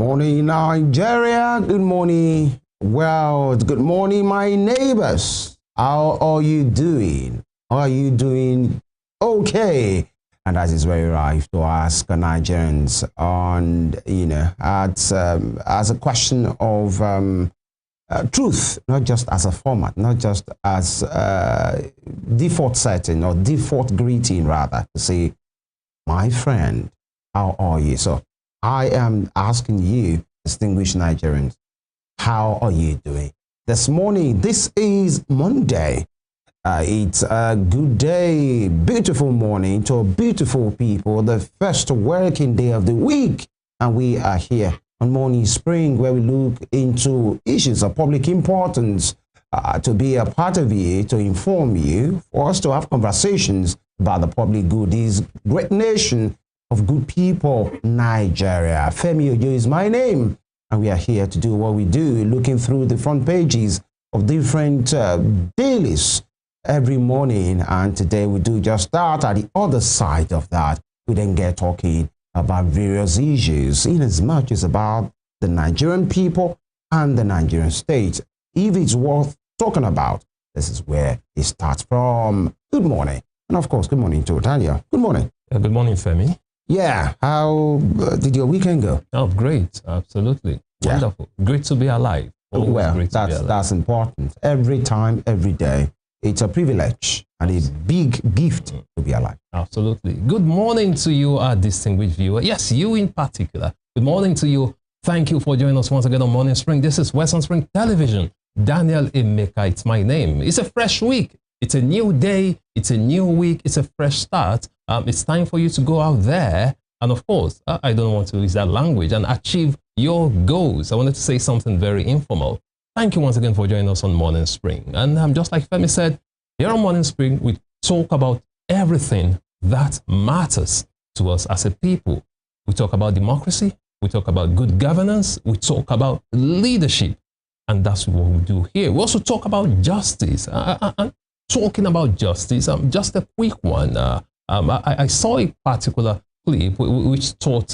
morning, Nigeria. Good morning, world. Good morning, my neighbors. How are you doing? Are you doing okay? And that is very right to ask Nigerians on, as a question of truth, not just as a format, not just as a default setting or default greeting, rather, to say, my friend, how are you? So I am asking you, distinguished Nigerians, how are you doing? This morning, this is Monday. It's a good day, beautiful morning to beautiful people, the first working day of the week. And we are here on Morning Spring, where we look into issues of public importance to be a part of you, to inform you, for us to have conversations about the public good. This great nation of good people, Nigeria. Femi Ojo is my name, and we are here to do what we do, looking through the front pages of different dailies every morning. And today we do just that. At the other side of that, we then get talking about various issues, in as much as about the Nigerian people and the Nigerian state. If it's worth talking about, this is where it starts from. Good morning. And of course, good morning to Tanya. Good morning. Good morning, Femi. Yeah, how did your weekend go? Oh, great. Absolutely. Yeah. Wonderful. Great to be alive. Always well, that's important. Every time, every day. It's a privilege and a big gift to be alive. Absolutely. Good morning to you, our distinguished viewer. Yes, you in particular. Good morning to you. Thank you for joining us once again on Morning Spring. This is Western Spring Television. Daniel Emeka, it's my name. It's a fresh week. It's a new day. It's a new week. It's a fresh start. It's time for you to go out there. And of course, I don't want to use that language, and achieve your goals. I wanted to say something very informal. Thank you once again for joining us on Morning Spring. And just like Femi said, here on Morning Spring, we talk about everything that matters to us as a people. We talk about democracy. We talk about good governance. We talk about leadership. And that's what we do here. We also talk about justice. Talking about justice, just a quick one. I saw a particular clip which taught,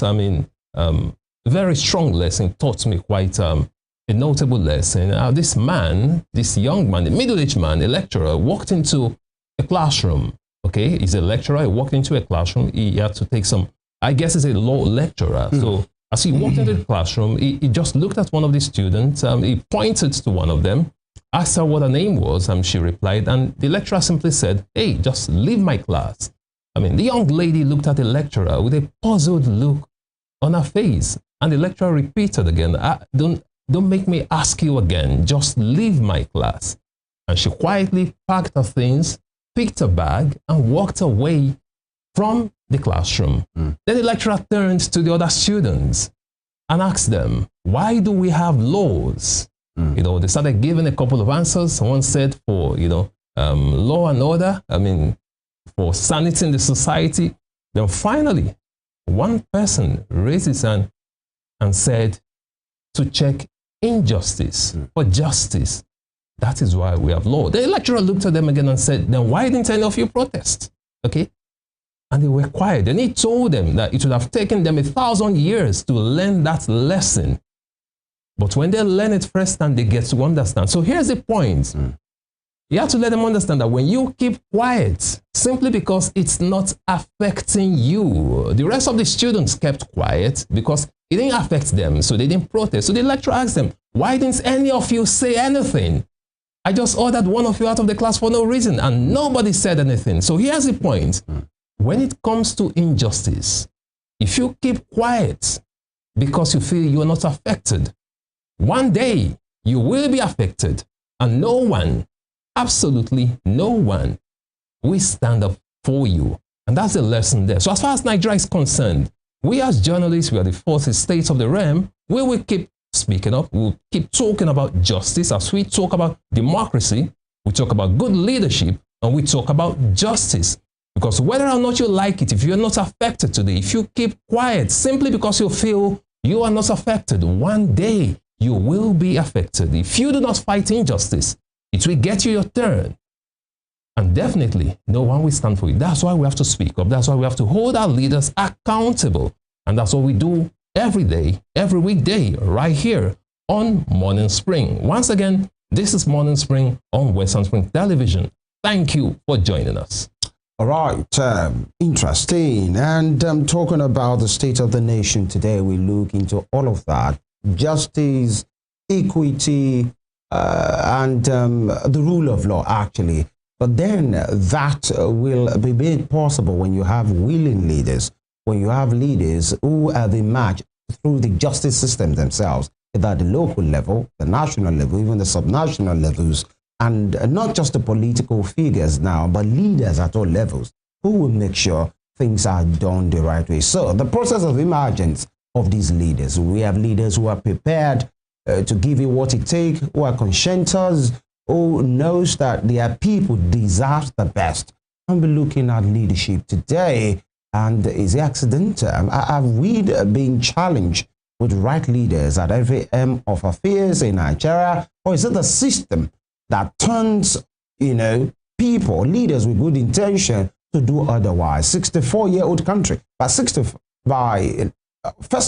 very strong lesson, taught me quite a notable lesson. This young man, a middle-aged man, a lecturer, walked into a classroom. Okay, he's a lecturer. He walked into a classroom. He had to take some, I guess he's a law lecturer. So as he walked into the classroom, he just looked at one of the students. He pointed to one of them, asked her what her name was. She replied, and the lecturer simply said, "Hey, just leave my class." The young lady looked at the lecturer with a puzzled look on her face. And the lecturer repeated again, Don't make me ask you again. Just leave my class." And she quietly packed her things, picked her bag, and walked away from the classroom. Then the lecturer turned to the other students and asked them, "Why do we have laws?" They started giving a couple of answers. One said for, law and order, for sanity in the society. Then finally, one person raised his hand and said, to check injustice for justice. That is why we have law. The lecturer looked at them again and said, "Then why didn't any of you protest?" Okay? And they were quiet. And he told them that it would have taken them 1,000 years to learn that lesson. But when they learn it firsthand, they get to understand. So here's the point. You have to let them understand that when you keep quiet, simply because it's not affecting you, the rest of the students kept quiet because it didn't affect them, so they didn't protest. So the lecturer asked them, "Why didn't any of you say anything? I just ordered one of you out of the class for no reason," and nobody said anything. So here's the point. When it comes to injustice, if you keep quiet because you feel you are not affected, one day you will be affected, and no one, absolutely no one, will stand up for you. And that's the lesson there. So as far as Nigeria is concerned, we as journalists, we are the fourth estate of the realm. We will keep speaking up. We'll keep talking about justice. As we talk about democracy, we talk about good leadership, and we talk about justice. Because whether or not you like it, if you're not affected today, if you keep quiet simply because you feel you are not affected, one day you will be affected. If you do not fight injustice, it will get you your turn. And definitely, no one will stand for it. That's why we have to speak up. That's why we have to hold our leaders accountable. And that's what we do every day, every weekday, right here on Morning Spring. Once again, this is Morning Spring on Western Spring Television. Thank you for joining us. All right, interesting. And talking about the state of the nation today, we look into all of that. Justice, equity, and the rule of law, actually. But then that will be made possible when you have willing leaders, when you have leaders who are the match through the justice system themselves, at the local level, the national level, even the subnational levels, and not just the political figures now, but leaders at all levels who will make sure things are done the right way. So the process of emergence of these leaders, we have leaders who are prepared to give you what it takes, who are conscientious, who knows that their people deserve the best. And we're looking at leadership today, and is it accidental? Have we been challenged with right leaders at every end of affairs in Nigeria, or is it the system that turns, people, leaders with good intention to do otherwise? 64-year-old country, by 1st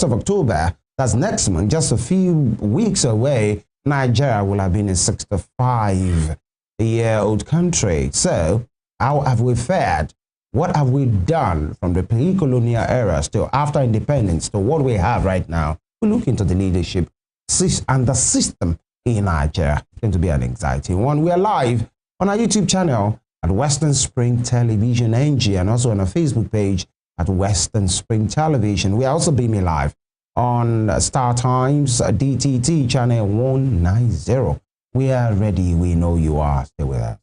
of October, that's next month, just a few weeks away, Nigeria will have been a 65-year-old country. So how have we fared? What have we done from the pre-colonial era still after independence to what we have right now? We look into the leadership and the system in Nigeria. It's going to be an exciting one. We are live on our YouTube channel at Western Spring Television NG, and also on our Facebook page at Western Spring Television. We are also beaming live on StarTimes DTT channel 190. We are ready. We know you are. Stay with us.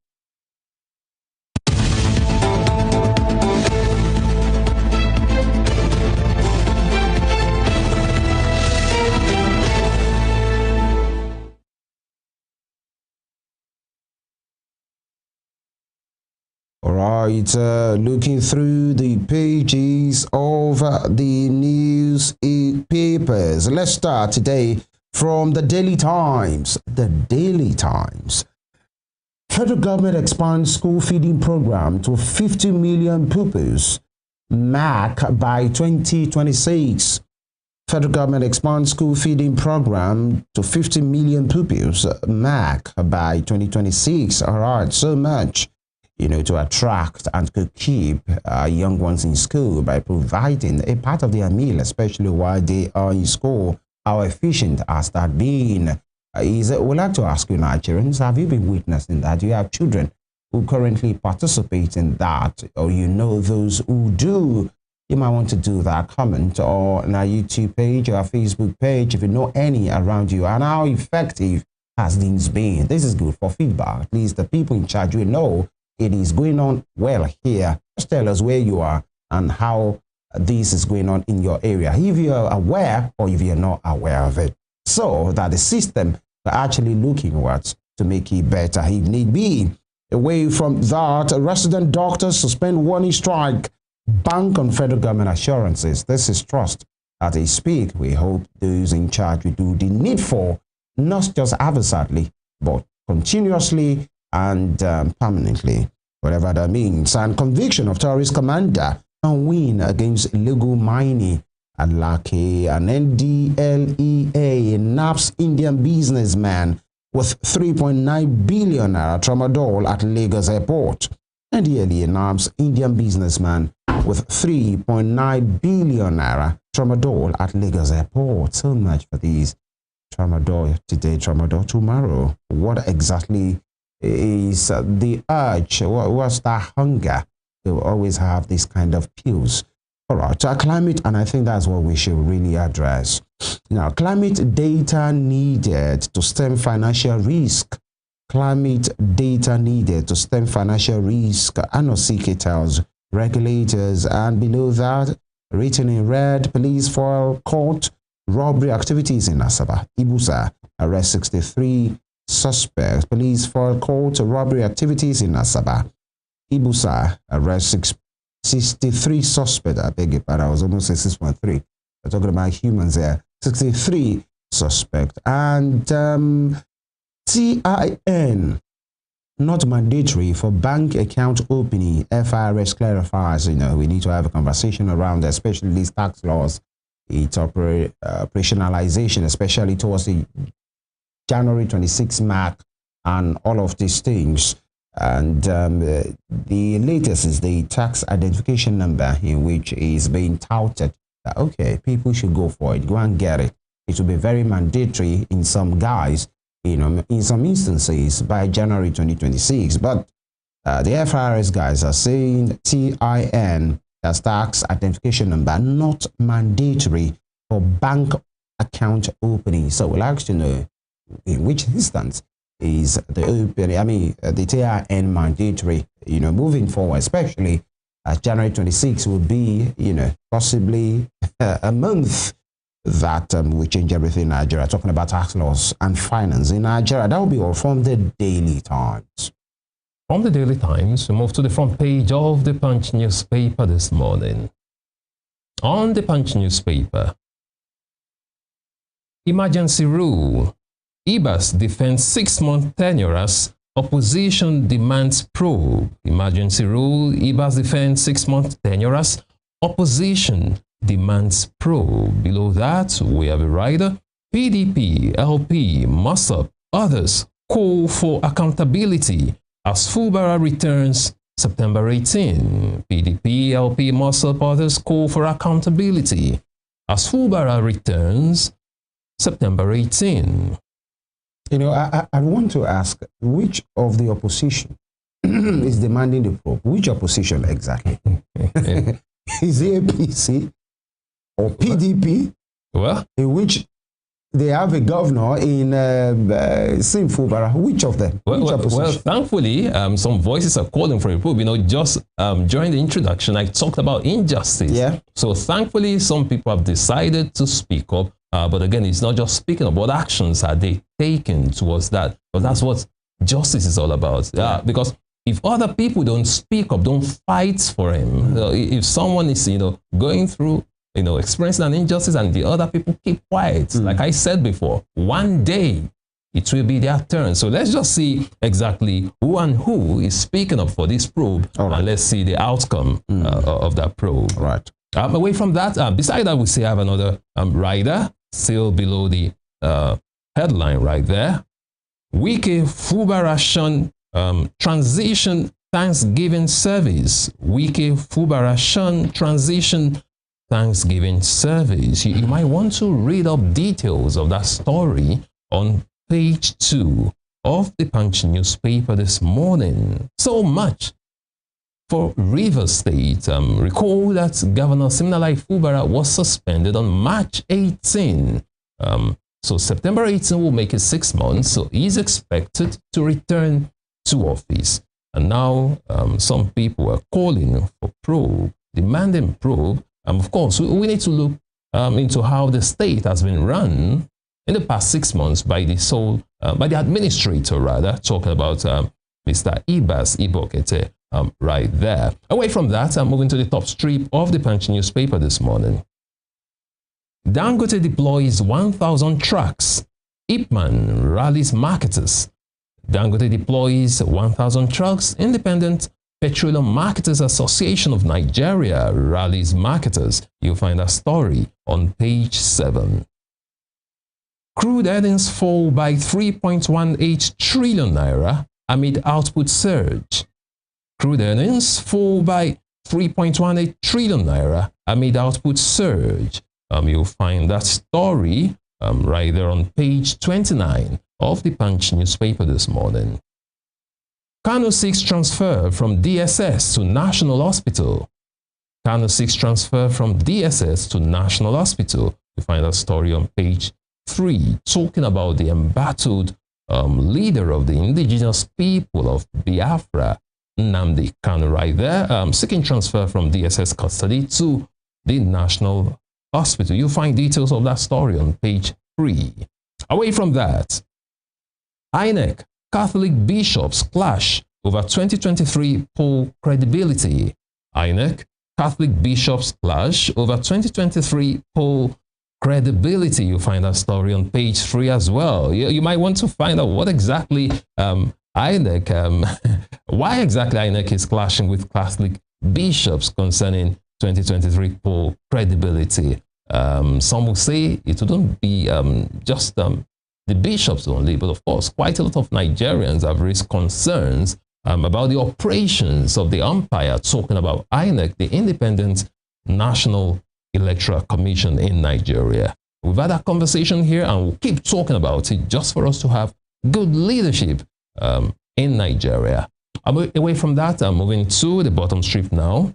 All right, looking through the pages of the newspapers. Let's start today from the Daily Times. The Daily Times. Federal government expands school feeding program to 50 million pupils, mark by 2026. Federal government expands school feeding program to 50 million pupils, mark by 2026. All right, so much, to attract and to keep young ones in school by providing a part of their meal, especially while they are in school. How efficient has that been? We'd like to ask you, Nigerians, have you been witnessing that? You have children who currently participate in that, or those who do. You might want to do that. Comment on our YouTube page or our Facebook page if you know any around you, and how effective has these been. This is good for feedback. At least the people in charge will know it is going on well here. Just tell us where you are and how this is going on in your area, if you're aware or if you're not aware of it, so that the system are actually looking at to make it better if need be. Away from that, resident doctors suspend warning strike, bank on federal government assurances. This is trust as they speak. We hope those in charge will do the needful, not just adversely, but continuously and permanently, whatever that means. And conviction of terrorist commander and win against illegal mining at Lake. An NDLEA naps Indian businessman with 3.9 billion naira tramadol at Lagos airport. NDLEA naps Indian businessman with 3.9 billion naira tramadol at Lagos airport. So much for these. Tramadol today, tramadol tomorrow. What exactly is the urge? What's that hunger? They will always have this kind of pills. All right, climate, and I think that's what we should really address. Now, climate data needed to stem financial risk. Climate data needed to stem financial risk. ANOCK tells regulators. And below that, written in red, police foil court robbery activities in Asaba. Ibusa arrest 63 suspects. Police foil court robbery activities in Asaba. Ibusa arrest 63 suspects. I beg your pardon, I was almost at 6.3. We're talking about humans there. 63 suspects. And TIN, not mandatory for bank account opening. FIRS clarifies, we need to have a conversation around, especially these tax laws. its operationalization, especially towards the January 26 mark and all of these things. And the latest is the tax identification number, in which is being touted that, okay, people should go for it, go and get it. It will be very mandatory in some guys, you know, in some instances by January 2026. But the FRS guys are saying TIN, that's tax identification number, not mandatory for bank account opening. So we'll like to know in which instance is the opening, the TIN mandatory, you know, moving forward, especially as January 26 will be, you know, possibly a month that will change everything in Nigeria, talking about tax laws and finance in Nigeria. That will be all from the Daily Times. From the Daily Times, we move to the front page of the Punch newspaper this morning. On the Punch newspaper, emergency rule. IBAS defends 6-month tenure as opposition demands probe. Emergency rule. IBAS defends 6-month tenure as opposition demands probe. Below that, we have a rider. PDP, LP, MUSUP, others call for accountability as Fubara returns September 18. PDP, LP, MUSUP, others call for accountability as Fubara returns September 18. You know, I want to ask, which of the opposition is demanding the probe? Which opposition exactly? Is it APC or PDP? Well, in which they have a governor in Fubara. Which of them? Well, thankfully, some voices are calling for a probe. You know, just during the introduction, I talked about injustice. Yeah. So thankfully, some people have decided to speak up. But again, it's not just speaking of what actions are they taking towards that. But that's what justice is all about. Because if other people don't speak up, don't fight for him, if someone is, you know, going through, you know, experiencing an injustice and the other people keep quiet, like I said before, one day it will be their turn. So let's just see exactly who is speaking up for this probe, and let's see the outcome of that probe. Right. Away from that, beside that, we still have another rider, still below the headline right there. Wike Fubarashan Transition Thanksgiving Service. Wike Fubarashan Transition Thanksgiving Service. You might want to read up details of that story on page 2 of the Punch newspaper this morning. So much for Rivers State. Recall that Governor Siminalayi Fubara was suspended on March 18. So September 18 will make it 6 months. So he's expected to return to office. And now some people are calling for probe, demanding probe. Of course, we need to look into how the state has been run in the past 6 months by the administrator, rather, talking about Mr. Ibas Ibokete. Right there. Away from that, I'm moving to the top strip of the Punch newspaper this morning. Dangote deploys 1,000 trucks. Ipman rallies marketers. Dangote deploys 1,000 trucks. Independent Petroleum Marketers Association of Nigeria rallies marketers. You'll find that story on page 7. Crude earnings fall by 3.18 trillion naira amid output surge. Crude earnings fall by 3.18 trillion naira amid output surge. You'll find that story right there on page 29 of the Punch newspaper this morning. Kano 6 transfer from DSS to National Hospital. Kano 6 transfer from DSS to National Hospital. You find that story on page 3, talking about the embattled leader of the indigenous people of Biafra, Nnamdi Kanu, right there, seeking transfer from DSS custody to the National Hospital. You'll find details of that story on page 3. Away from that, INEC, Catholic bishops clash over 2023 poll credibility. INEC, Catholic bishops clash over 2023 poll credibility. You'll find that story on page 3 as well. You might want to find out what exactly INEC, why exactly INEC is clashing with Catholic bishops concerning 2023 poll credibility. Some will say it wouldn't be just the bishops only, but of course, quite a lot of Nigerians have raised concerns about the operations of the umpire, talking about INEC, the Independent National Electoral Commission in Nigeria. We've had that conversation here and we'll keep talking about it just for us to have good leadership in Nigeria. Away from that, I'm moving to the bottom strip now.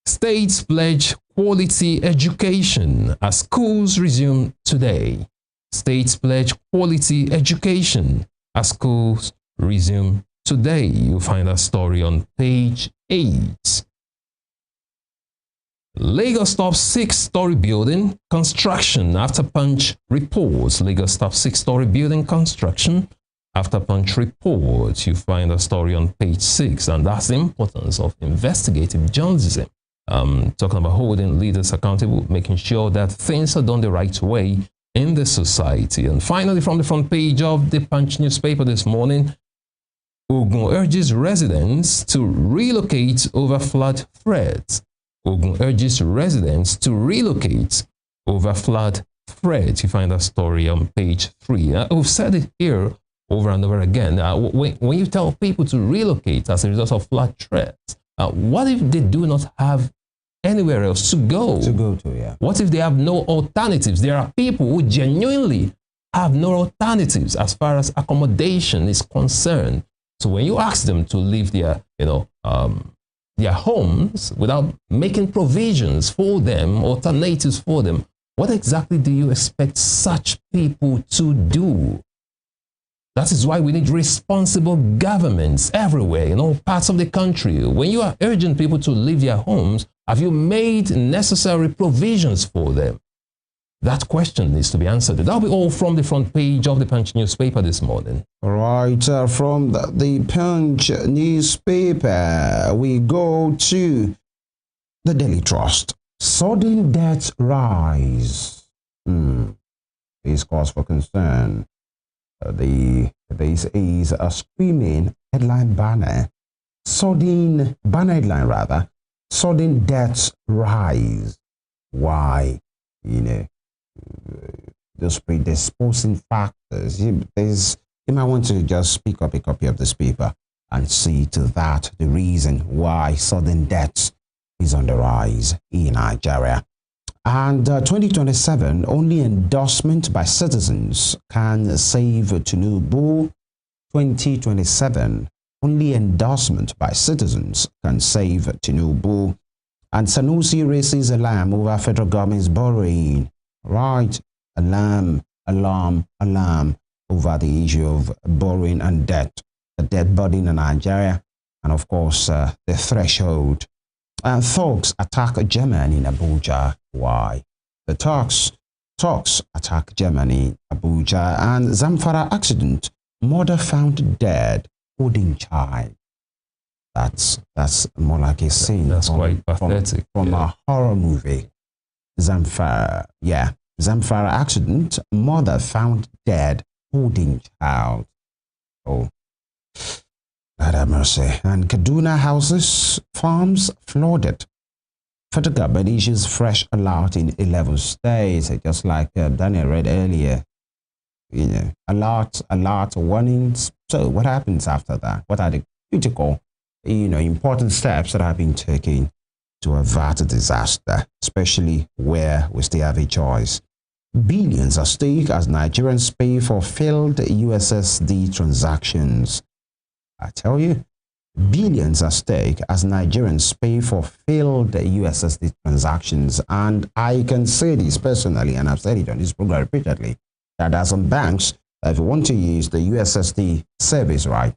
States pledge quality education as schools resume today. States pledge quality education as schools resume today. You'll find a story on page 8. Lagos stops 6-story building construction after Punch reports. Lagos stops 6-story building construction after Punch reports. You find a story on page 6, and that's the importance of investigative journalism. Talking about holding leaders accountable, making sure that things are done the right way in the society. And finally, from the front page of the Punch newspaper this morning, Ogun urges residents to relocate over flood threats. Ogun urges residents to relocate over flood threats. You find that story on page 3. We've said it here over and over again. When you tell people to relocate as a result of flood threats, what if they do not have anywhere else to go? Yeah. What if they have no alternatives? There are people who genuinely have no alternatives as far as accommodation is concerned. So when you ask them to leave their, their homes without making provisions for them, alternatives for them, what exactly do you expect such people to do? That is why we need responsible governments everywhere, in all parts of the country. When you are urging people to leave their homes, have you made necessary provisions for them? That question needs to be answered. That'll be all from the front page of the Punch newspaper this morning. All right, from the Punch newspaper, we go to the Daily Trust. Sudden deaths rise. Is cause for concern. This is a screaming headline banner. Sudden deaths rise. Why? Those predisposing factors. You might want to just pick up a copy of this paper and see to that the reason why sudden deaths is on the rise in Nigeria. And 2027, only endorsement by citizens can save Tinubu. 2027, only endorsement by citizens can save Tinubu. And Sanusi raises alarm over federal government's borrowing. Right, alarm over the issue of borrowing and debt, the debt burden in Nigeria, and of course the threshold. And thugs attack Germany in Abuja. Why? The thugs attack Germany, Abuja, and Zamfara accident. Mother found dead, holding child. That's more like a scene. That's quite pathetic. From a horror movie. Zamfara accident. Mother found dead, holding child. Oh, God have mercy. And Kaduna houses, farms flooded. Federal government issues fresh alert in 11 states, just like Daniel read earlier. Alert warnings. So what happens after that? What are the critical, important steps that have been taken to avert a disaster, especially where we still have a choice? Billions at stake as Nigerians pay for failed USSD transactions. I tell you, billions at stake as Nigerians pay for failed USSD transactions. And I can say this personally, and I've said it on this program repeatedly, that there are some banks, if you want to use the USSD service, right,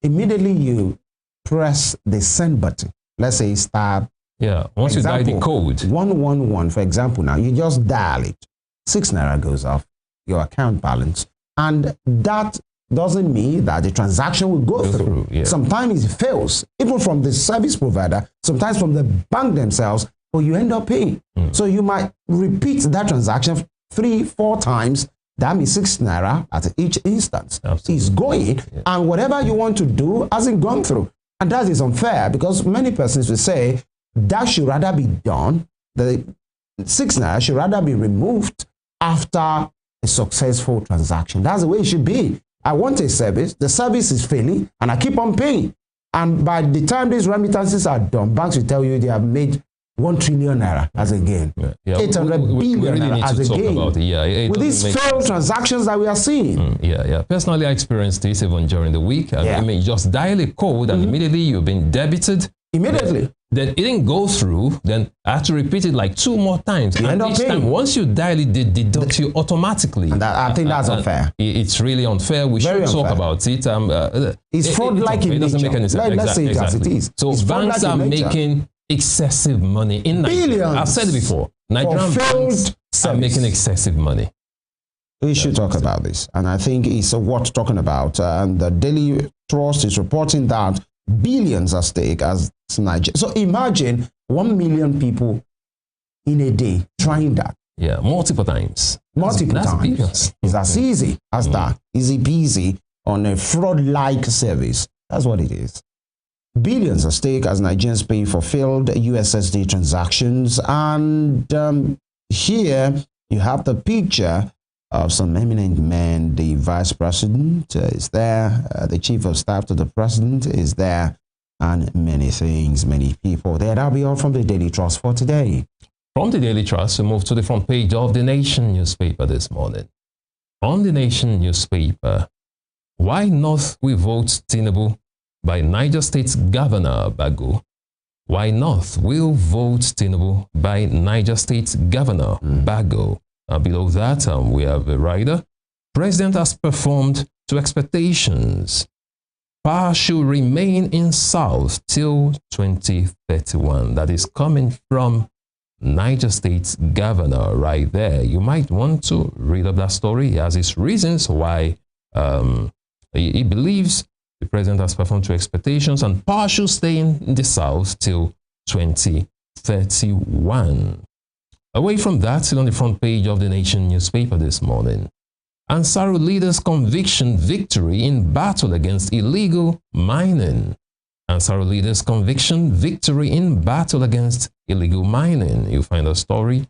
immediately you press the send button. Let's say star. Yeah, once you dial the code. 111, for example, now you just dial it. 6 naira goes off your account balance. And that doesn't mean that the transaction will go through. Yeah. Sometimes it fails, even from the service provider, sometimes from the bank themselves, but you end up paying. So you might repeat that transaction 3-4 times. That means 6 naira at each instance. Absolutely. It's going, and whatever you want to do hasn't gone through. And that is unfair, because many persons will say that should rather be done. The 6 naira should rather be removed after a successful transaction. That's the way it should be. I want a service, the service is failing, and I keep on paying. And by the time these remittances are done, banks will tell you they have made 1 trillion naira as a gain, 800 billion naira as a gain. With these failed transactions that we are seeing. Personally, I experienced this even during the week. I mean, just dial a code and immediately you've been debited. Immediately. Then it didn't go through. Then I had to repeat it like 2 more times. And each time, once you dial it, they deduct you automatically. And I think that's unfair. It's really unfair. We should talk about it. It's fraud-like in nature. It doesn't make any sense. Let's say it as it is. So banks are making excessive money in Nigeria. Billions. I've said it before. Nigerian banks are making excessive money. We should talk about this, and I think it's worth talking about. And the Daily Trust is reporting that billions at stake as Nigeria. So imagine 1 million people in a day trying that. Yeah, multiple times. Multiple times. Billions. It's as easy as that. Easy peasy on a fraud-like service. That's what it is. Billions at stake as Nigerians pay for failed USSD transactions. And here you have the picture of some eminent men. The vice president is there. The chief of staff to the president is there. And many things, many people there. That'll be all from the Daily Trust for today. From the Daily Trust, we move to the front page of the Nation newspaper this morning. On the Nation newspaper, why North will vote Tinubu by Niger State's Governor Bago. Why North will vote Tinubu by Niger State's Governor Bago. Below that, we have a rider. President has performed to expectations. Power should remain in South till 2031. That is coming from Niger State's governor right there. You might want to read up that story. He has his reasons why he believes the president has performed to expectations and power should stay in the South till 2031. Away from that, still on the front page of the Nation newspaper this morning. Ansaru leaders' conviction victory in battle against illegal mining. Ansaru leaders' conviction victory in battle against illegal mining. You find a story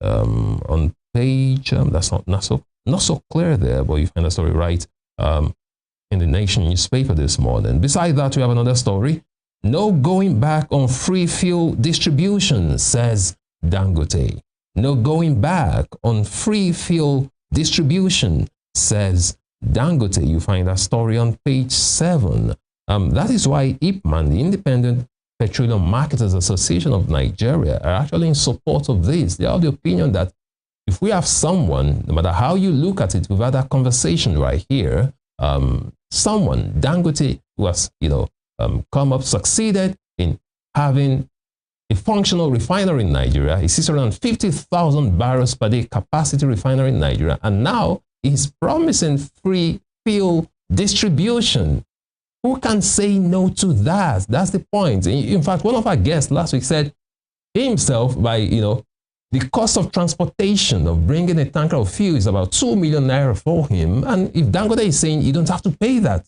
on page, that's not so clear there, but you find a story right in the Nation newspaper this morning. Besides that, we have another story. No going back on free fuel distribution, says Dangote. No going back on free fuel distribution, says Dangote. You find that story on page 7. That is why IPMAN, the Independent Petroleum Marketers Association of Nigeria, are actually in support of this. They are of the opinion that if we have someone, no matter how you look at it, we've had that conversation right here, someone, Dangote, who has, come up, succeeded in having a functional refinery in Nigeria, a 650,000 barrels per day capacity refinery in Nigeria, and now he's promising free fuel distribution. Who can say no to that? That's the point. In fact, one of our guests last week said himself, by the cost of transportation of bringing a tanker of fuel is about 2 million naira for him. And if Dangote is saying you don't have to pay that,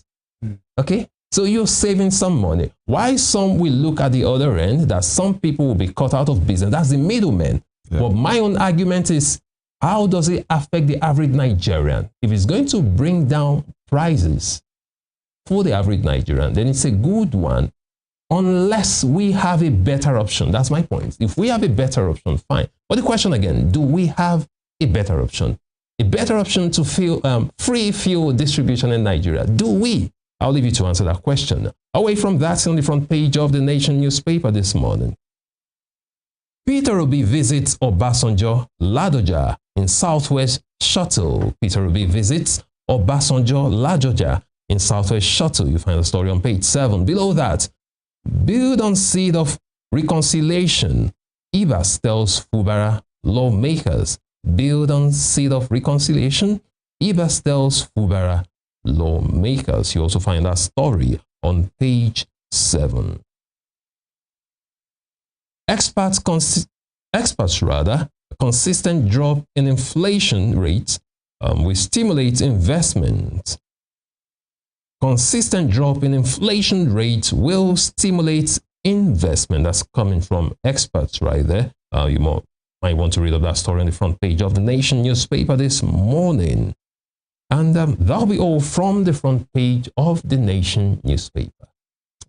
okay? So you're saving some money. Why some will look at the other end, that some people will be cut out of business. That's the middleman. Yeah. But my own argument is, how does it affect the average Nigerian? If it's going to bring down prices for the average Nigerian, then it's a good one, unless we have a better option. That's my point. If we have a better option, fine. But the question again, do we have a better option? A better option to free fuel distribution in Nigeria? Do we? I'll leave you to answer that question. Away from that, on the front page of the Nation newspaper this morning. Peter Obi visits Obasanjo Ladoja in Southwest Shuttle. Peter Obi visits Obasanjo Ladoja in Southwest Shuttle. You find the story on page 7. Below that, build on seed of reconciliation. Ibas tells Fubara lawmakers. Build on seed of reconciliation. Ibas tells Fubara lawmakers. You also find that story on page 7. Experts consistent drop in inflation rates will stimulate investment. Consistent drop in inflation rates will stimulate investment. That's coming from experts right there. You I want to read up that story on the front page of the Nation newspaper this morning. And that'll be all from the front page of the Nation newspaper.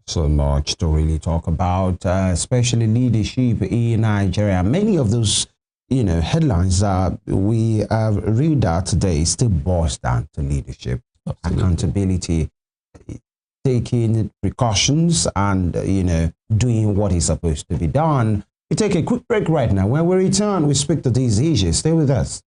So much to really talk about, especially leadership in Nigeria. Many of those, headlines that we read out today still boils down to leadership, accountability, taking precautions, and doing what is supposed to be done. We take a quick break right now. When we return, we speak to these issues. Stay with us.